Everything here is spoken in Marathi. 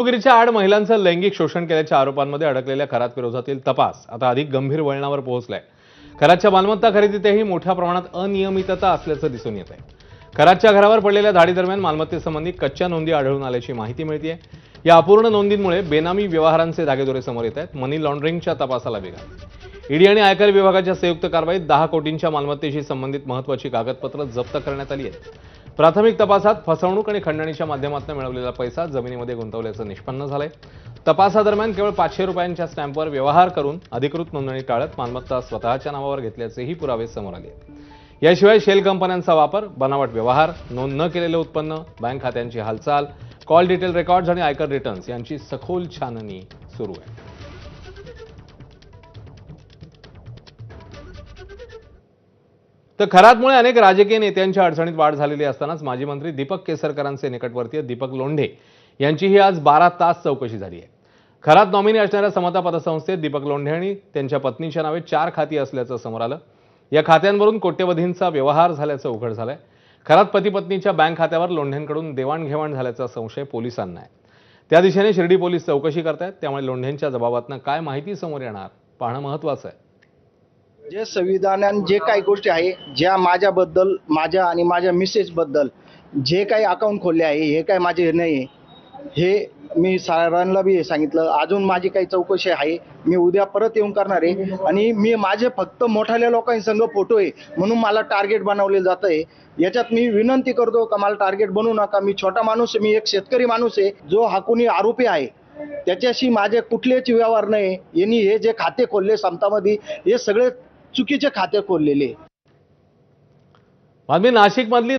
फसवेगिरीच्या आड महिलांचं लैंगिक शोषण केल्याच्या आरोपांमध्ये अडकलेल्या खरात विरोधातील तपास आता अधिक गंभीर वळणावर पोहोचलाय। खरातच्या मालमत्ता खरेदीतही मोठ्या प्रमाणात अनियमितता असल्याचं दिसून येत आहे। खरातच्या घरावर पडलेल्या धाडीदरम्यान मालमत्तेसंबंधी कच्च्या नोंदी आढळून आल्याची माहिती मिळते। या अपूर्ण नोंदींमुळे बेनामी व्यवहारांचे धागेदोरे समोर येत आहेत। मनी लॉन्ड्रिंगच्या तपासाला वेग आला। ईडी आणि आयकर विभागाच्या संयुक्त कारवाईत 10 कोटींच्या मालमत्तेशी संबंधित महत्त्वाची कागदपत्र जप्त करण्यात आली आहेत। प्राथमिक तपासात फसवणूक आणि खंडणीच्या माध्यमातून मिळवलेला पैसा जमिनीमध्ये गुंतवल्याचं निष्पन्न झालंय। तपासादरम्यान केवळ 500 रुपयांच्या स्टॅम्पवर व्यवहार करून अधिकृत नोंदणी टाळत मालमत्ता स्वतःच्या नावावर घेतल्याचेही पुरावे समोर आले। याशिवाय शेल कंपन्यांचा वापर, बनावट व्यवहार, नोंद न केलेले उत्पन्न, बँक खात्यांची हालचाल, कॉल डिटेल रेकॉर्ड्स आणि आयकर रिटर्न्स यांची सखोल छाननी सुरू आहे। तर खरातमुळे अनेक राजकीय नेत्यांच्या अडचणीत वाढ झालेली असतानाच माजी मंत्री दीपक केसरकरांचे निकटवर्तीय दीपक लोंढे यांचीही आज 12 तास चौकशी झाली आहे। खरात नॉमिनी असणाऱ्या समता पतसंस्थेत दीपक लोंढे आणि त्यांच्या पत्नीच्या नावे 4 खाती असल्याचं समोर आलं। या खात्यांवरून कोट्यवधींचा व्यवहार झाल्याचं उघड झालंय। खरात पती पत्नीच्या बँक खात्यावर लोंढेंकडून देवाणघेवाण झाल्याचा संशय पोलिसांना आहे। त्या दिशेने शिर्डी पोलीस चौकशी करतायत, त्यामुळे लोंढेंच्या जबाबातनं काय माहिती समोर येणार पाहणं महत्त्वाचं आहे। जे संविधानात जे काही गोष्टी आहे, ज्या माझ्याबद्दल, माझ्या आणि माझ्या मिसेस बद्दल जे काही अकाउंट खोलले आहे, हे काय माझे हे नाही, हे मी सरांना बी सांगितलं। अजून माझी काही चौकशी आहे, मी उद्या परत येऊन करणार आहे। आणि मी माझे फक्त मोठ्या लोकांसंग फोटो आहे म्हणून मला टार्गेट बनवले जात आहे। याच्यात मी विनंती करतो का मला टार्गेट बनवू नका। मी छोटा माणूस आहे, मी एक शेतकरी माणूस आहे, जो हाकुनी आरोपी आहे। त्याच्याशी माझे कुठलेच व्यवहार नाही। यांनी हे जे खाते खोलले समतामध्ये, हे सगळे चुकीचे खाते खोललेले। नाशिकमधली